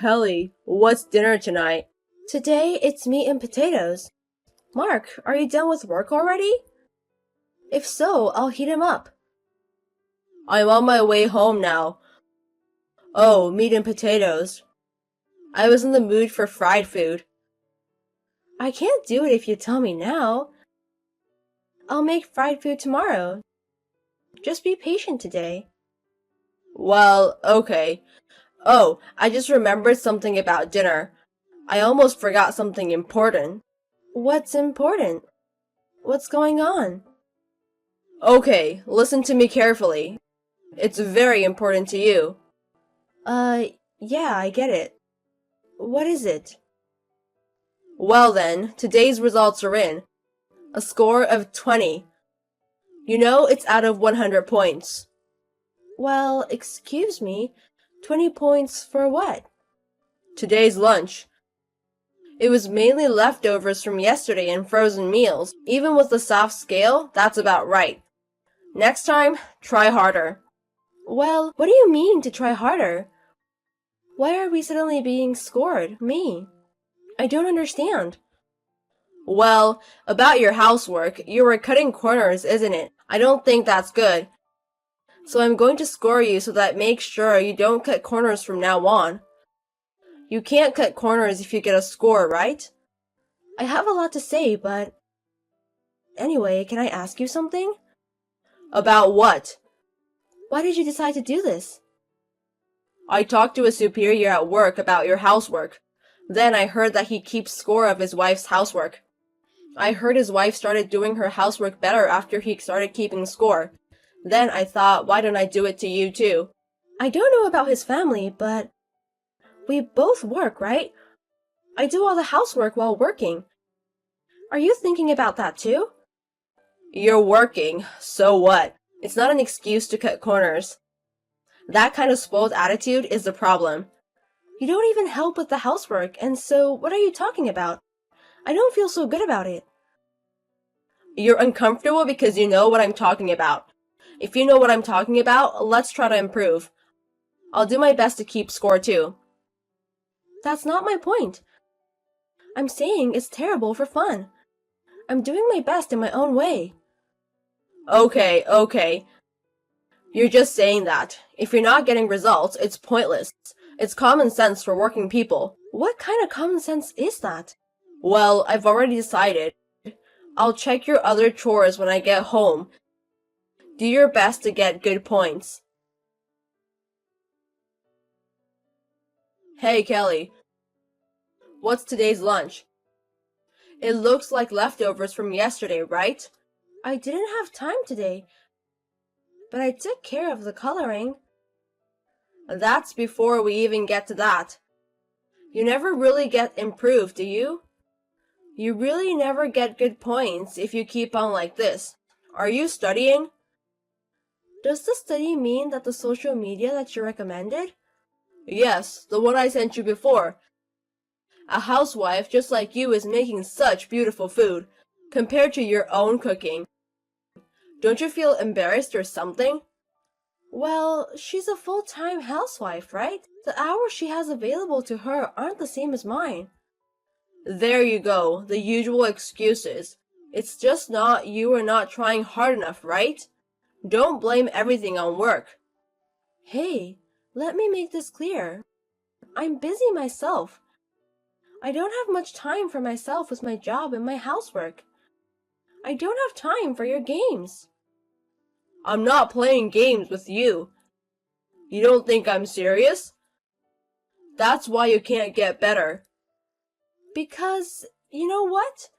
Kelly, what's dinner tonight? Today it's meat and potatoes. Mark, are you done with work already? If so, I'll heat 'em up. I'm on my way home now. Oh, meat and potatoes. I was in the mood for fried food. I can't do it if you tell me now. I'll make fried food tomorrow. Just be patient today. Well, okay. Oh, I just remembered something about dinner. I almost forgot something important. What's important? What's going on? Okay, listen to me carefully. It's very important to you. Yeah, I get it. What is it? Well then, today's results are in. A score of 20. You know it's out of 100 points. Well, excuse me. 20 points for what? Today's lunch. It was mainly leftovers from yesterday and frozen meals. Even with the soft scale, that's about right. Next time, try harder. Well, what do you mean to try harder? Why are we suddenly being scored? Me? I don't understand. Well, about your housework, you were cutting corners, isn't it? I don't think that's good. So I'm going to score you so that makes sure you don't cut corners from now on. You can't cut corners if you get a score, right? I have a lot to say, but... Anyway, can I ask you something? About what? Why did you decide to do this? I talked to a superior at work about your housework. Then I heard that he keeps score of his wife's housework. I heard his wife started doing her housework better after he started keeping score. Then I thought, why don't I do it to you too? I don't know about his family, but... We both work, right? I do all the housework while working. Are you thinking about that too? You're working, so what? It's not an excuse to cut corners. That kind of spoiled attitude is the problem. You don't even help with the housework, and so what are you talking about? I don't feel so good about it. You're uncomfortable because you know what I'm talking about. If you know what I'm talking about, let's try to improve. I'll do my best to keep score too. That's not my point. I'm saying it's terrible for fun. I'm doing my best in my own way. Okay. You're just saying that. If you're not getting results, it's pointless. It's common sense for working people. What kind of common sense is that? Well, I've already decided. I'll check your other chores when I get home. Do your best to get good points. Hey, Kelly. What's today's lunch? It looks like leftovers from yesterday, right? I didn't have time today, but I took care of the coloring. That's before we even get to that. You never really get improved, do you? You really never get good points if you keep on like this. Are you studying? Does the study mean that the social media that you recommended? Yes, the one I sent you before. A housewife just like you is making such beautiful food, compared to your own cooking. Don't you feel embarrassed or something? Well, she's a full-time housewife, right? The hours she has available to her aren't the same as mine. There you go, the usual excuses. It's just not you are not trying hard enough, right? Don't blame everything on work. Hey, let me make this clear. I'm busy myself. I don't have much time for myself with my job and my housework. I don't have time for your games. I'm not playing games with you. You don't think I'm serious? That's why you can't get better. Because, you know what?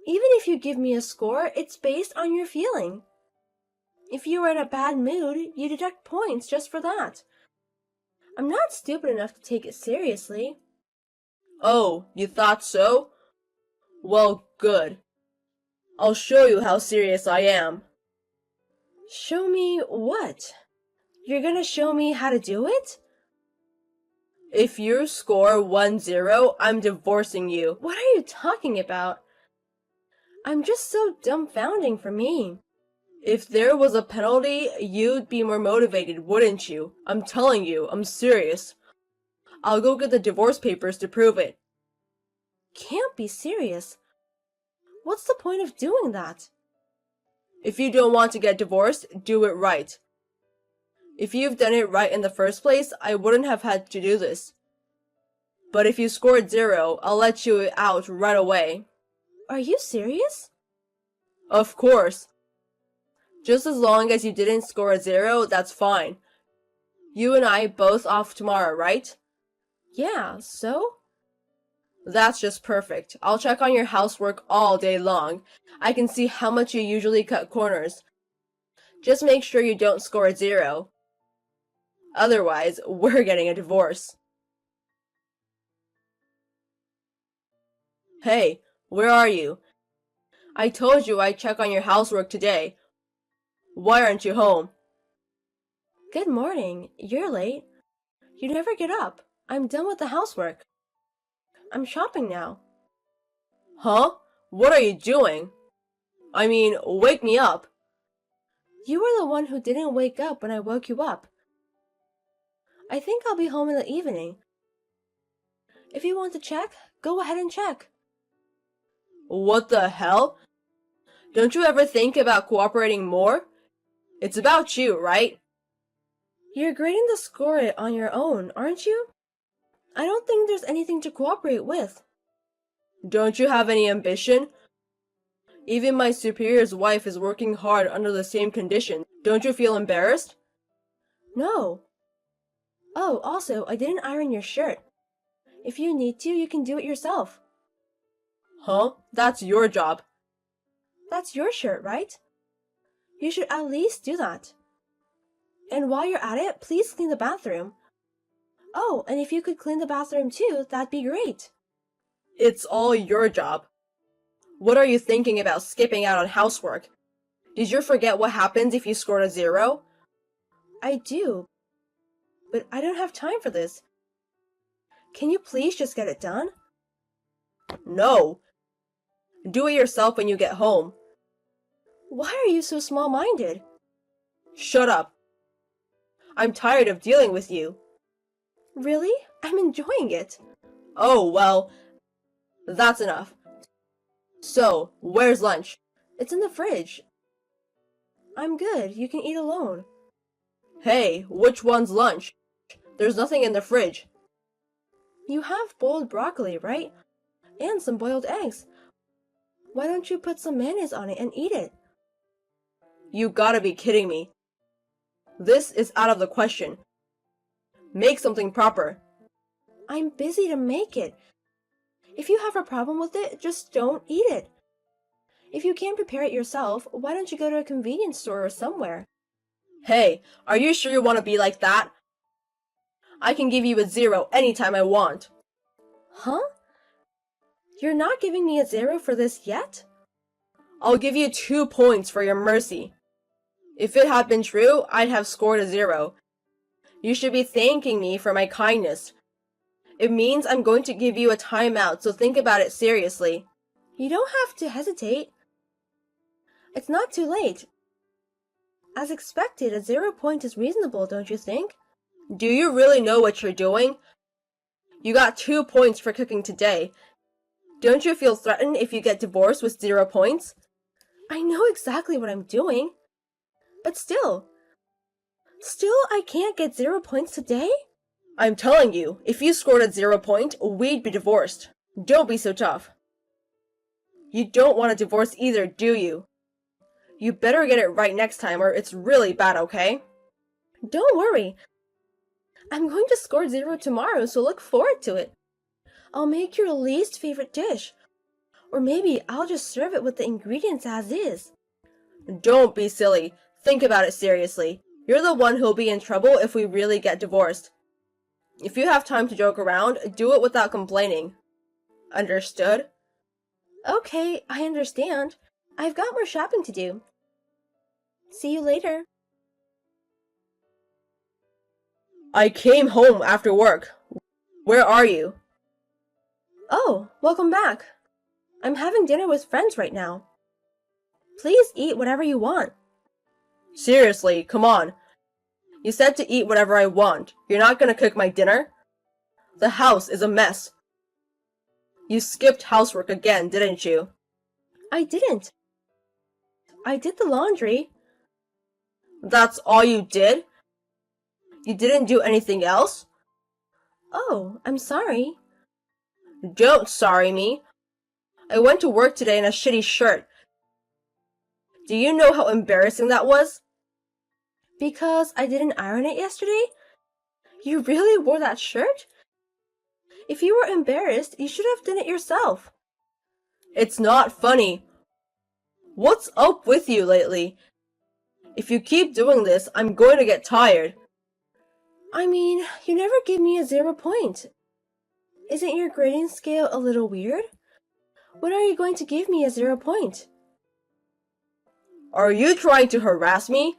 Even if you give me a score, it's based on your feeling. If you are in a bad mood, you deduct points just for that. I'm not stupid enough to take it seriously. Oh, you thought so? Well, good. I'll show you how serious I am. Show me what? You're gonna show me how to do it? If you score 1-0, I'm divorcing you. What are you talking about? I'm just so dumbfounding for me. If there was a penalty, you'd be more motivated, wouldn't you? I'm telling you, I'm serious. I'll go get the divorce papers to prove it. Can't be serious. What's the point of doing that? If you don't want to get divorced, do it right. If you've done it right in the first place, I wouldn't have had to do this. But if you scored 0, I'll let you out right away. Are you serious? Of course. Just as long as you didn't score a 0, that's fine. You and I both off tomorrow, right? Yeah, so? That's just perfect. I'll check on your housework all day long. I can see how much you usually cut corners. Just make sure you don't score a 0. Otherwise, we're getting a divorce. Hey, where are you? I told you I'd check on your housework today. Why aren't you home? Good morning. You're late. You never get up. I'm done with the housework. I'm shopping now. Huh? What are you doing? I mean, wake me up. You were the one who didn't wake up when I woke you up. I think I'll be home in the evening. If you want to check, go ahead and check. What the hell? Don't you ever think about cooperating more? It's about you, right? You're grading the score on your own, aren't you? I don't think there's anything to cooperate with. Don't you have any ambition? Even my superior's wife is working hard under the same conditions. Don't you feel embarrassed? No. Oh, also, I didn't iron your shirt. If you need to, you can do it yourself. Huh? That's your job. That's your shirt, right? You should at least do that. And while you're at it, please clean the bathroom. Oh, and if you could clean the bathroom too, that'd be great. It's all your job. What are you thinking about skipping out on housework? Did you forget what happens if you scored a 0? I do, but I don't have time for this. Can you please just get it done? No. Do it yourself when you get home. Why are you so small-minded? Shut up. I'm tired of dealing with you. Really? I'm enjoying it. Oh, well, that's enough. So, where's lunch? It's in the fridge. I'm good. You can eat alone. Hey, which one's lunch? There's nothing in the fridge. You have boiled broccoli, right? And some boiled eggs. Why don't you put some mayonnaise on it and eat it? You gotta be kidding me. This is out of the question. Make something proper. I'm busy to make it. If you have a problem with it, just don't eat it. If you can't prepare it yourself, why don't you go to a convenience store or somewhere? Hey, are you sure you want to be like that? I can give you a 0 anytime I want. Huh? You're not giving me a 0 for this yet? I'll give you 2 points for your mercy. If it had been true, I'd have scored a 0. You should be thanking me for my kindness. It means I'm going to give you a timeout, so think about it seriously. You don't have to hesitate. It's not too late. As expected, a 0 point is reasonable, don't you think? Do you really know what you're doing? You got 2 points for cooking today. Don't you feel threatened if you get divorced with 0 points? I know exactly what I'm doing. But still I can't get 0 points today? I'm telling you, if you scored a 0 point, we'd be divorced. Don't be so tough. You don't want a divorce either, do you? You better get it right next time or it's really bad, okay? Don't worry. I'm going to score 0 tomorrow, so look forward to it. I'll make your least favorite dish. Or maybe I'll just serve it with the ingredients as is. Don't be silly. Think about it seriously. You're the one who'll be in trouble if we really get divorced. If you have time to joke around, do it without complaining. Understood? Okay, I understand. I've got more shopping to do. See you later. I came home after work. Where are you? Oh, welcome back. I'm having dinner with friends right now. Please eat whatever you want. Seriously, come on. You said to eat whatever I want. You're not gonna cook my dinner? The house is a mess. You skipped housework again, didn't you? I didn't. I did the laundry. That's all you did? You didn't do anything else? Oh, I'm sorry. Don't sorry me. I went to work today in a shitty shirt. Do you know how embarrassing that was? Because I didn't iron it yesterday? You really wore that shirt? If you were embarrassed, you should have done it yourself. It's not funny. What's up with you lately? If you keep doing this, I'm going to get tired. I mean, you never give me a 0 point. Isn't your grading scale a little weird? When are you going to give me a 0 point? Are you trying to harass me?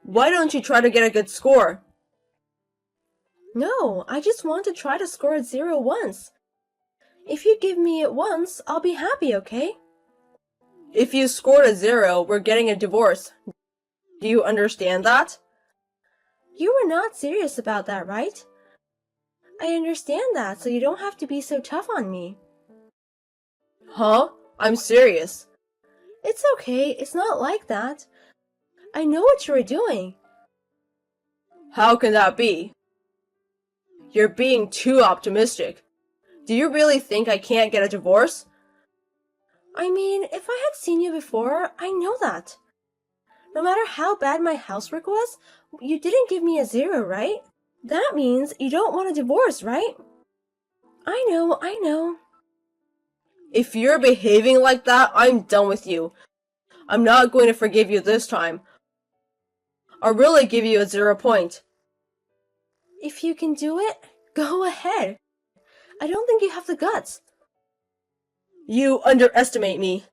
Why don't you try to get a good score? No, I just want to try to score a 0 once. If you give me it once, I'll be happy, okay? If you scored a 0, we're getting a divorce. Do you understand that? You were not serious about that, right? I understand that, so you don't have to be so tough on me. Huh? I'm serious. It's okay, it's not like that. I know what you were doing. How can that be? You're being too optimistic. Do you really think I can't get a divorce? I mean, if I had seen you before, I know that. No matter how bad my housework was, you didn't give me a 0, right? That means you don't want a divorce, right? I know. If you're behaving like that, I'm done with you. I'm not going to forgive you this time. I'll really give you a 0 point. If you can do it, go ahead. I don't think you have the guts. You underestimate me.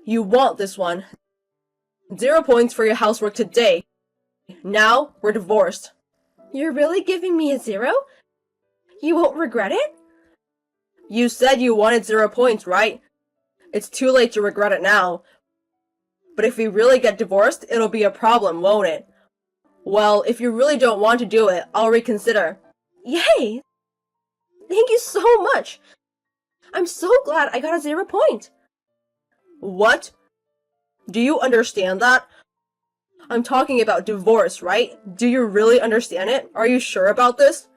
You want this one. 0 points for your housework today. Now, we're divorced. You're really giving me a 0? You won't regret it? You said you wanted 0 points, right? It's too late to regret it now. But if we really get divorced, it'll be a problem, won't it? Well, if you really don't want to do it, I'll reconsider. Yay! Thank you so much! I'm so glad I got a 0 point. What? Do you understand that? I'm talking about divorce, right? Do you really understand it? Are you sure about this?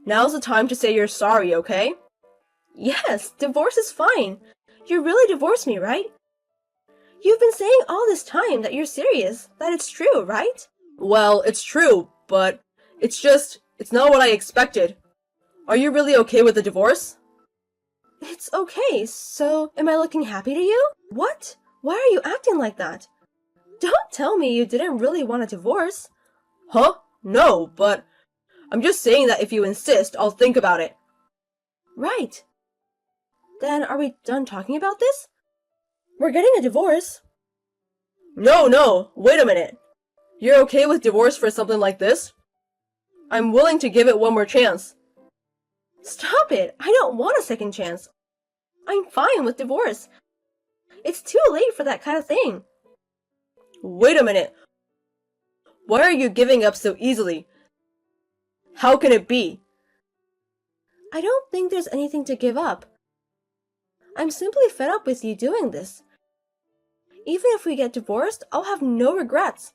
Now's the time to say you're sorry, okay? Yes, divorce is fine. You really divorced me, right? You've been saying all this time that you're serious, that it's true, right? Well, it's true, but it's not what I expected. Are you really okay with the divorce? It's okay, so am I looking happy to you? What? Why are you acting like that? Don't tell me you didn't really want a divorce. Huh? No, but I'm just saying that if you insist, I'll think about it. Right. Then are we done talking about this? We're getting a divorce. No, wait a minute. You're okay with divorce for something like this? I'm willing to give it one more chance. Stop it! I don't want a second chance. I'm fine with divorce. It's too late for that kind of thing. Wait a minute. Why are you giving up so easily? How can it be? I don't think there's anything to give up. I'm simply fed up with you doing this. Even if we get divorced, I'll have no regrets.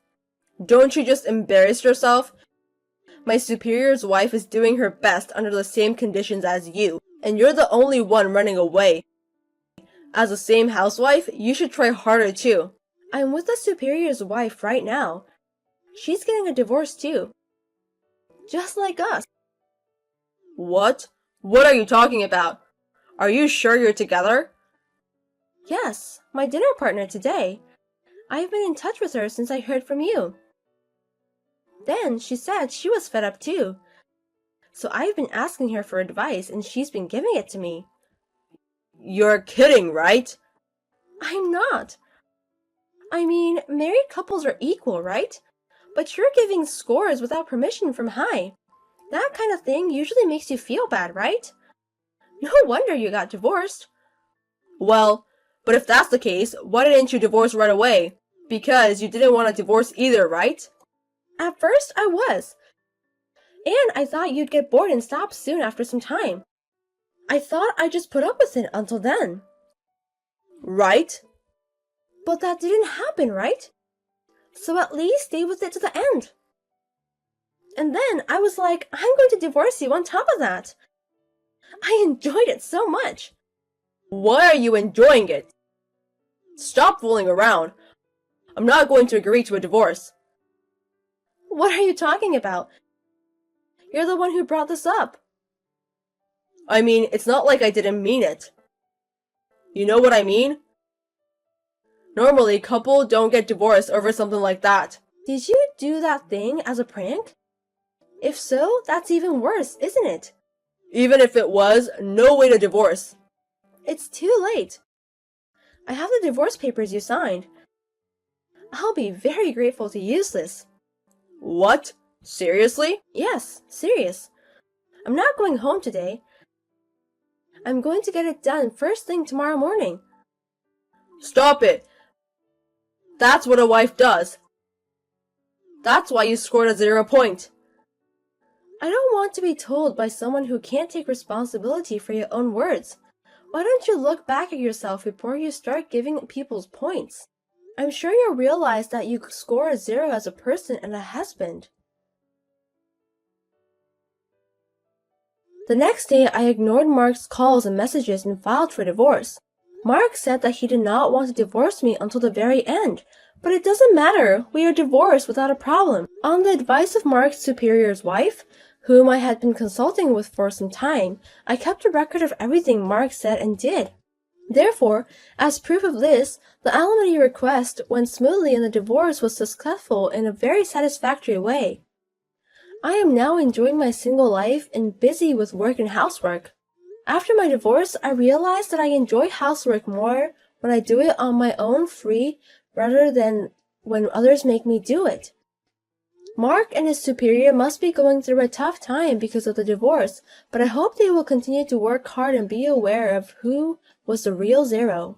Don't you just embarrass yourself? My superior's wife is doing her best under the same conditions as you, and you're the only one running away. As the same housewife, you should try harder too. I'm with the superior's wife right now. She's getting a divorce too. Just like us. What? What are you talking about? Are you sure you're together? Yes, my dinner partner today. I've been in touch with her since I heard from you. Then she said she was fed up too. So I've been asking her for advice and she's been giving it to me. You're kidding, right? I'm not. I mean, married couples are equal, right? But you're giving scores without permission from Hi. That kind of thing usually makes you feel bad, right? No wonder you got divorced. Well, but if that's the case, why didn't you divorce right away? Because you didn't want a divorce either, right? At first, I was. And I thought you'd get bored and stop soon after some time. I thought I'd just put up with it until then. Right? But that didn't happen, right? So at least stay with it to the end. And then I was like, I'm going to divorce you on top of that. I enjoyed it so much. Why are you enjoying it? Stop fooling around. I'm not going to agree to a divorce. What are you talking about? You're the one who brought this up. I mean, it's not like I didn't mean it. You know what I mean? Normally, couples don't get divorced over something like that. Did you do that thing as a prank? If so, that's even worse, isn't it? Even if it was, no way to divorce. It's too late. I have the divorce papers you signed. I'll be very grateful to use this. What? Seriously? Yes, serious. I'm not going home today. I'm going to get it done first thing tomorrow morning. Stop it. That's what a wife does. That's why you scored a 0 point. I don't want to be told by someone who can't take responsibility for your own words. Why don't you look back at yourself before you start giving people's points? I'm sure you'll realize that you score a 0 as a person and a husband. The next day, I ignored Mark's calls and messages and filed for divorce. Mark said that he did not want to divorce me until the very end, but it doesn't matter. We are divorced without a problem. On the advice of Mark's superior's wife, whom I had been consulting with for some time, I kept a record of everything Mark said and did. Therefore, as proof of this, the alimony request went smoothly and the divorce was successful in a very satisfactory way. I am now enjoying my single life and busy with work and housework. After my divorce, I realized that I enjoy housework more when I do it on my own free rather than when others make me do it. Mark and his superior must be going through a tough time because of the divorce, but I hope they will continue to work hard and be aware of who was the real 0.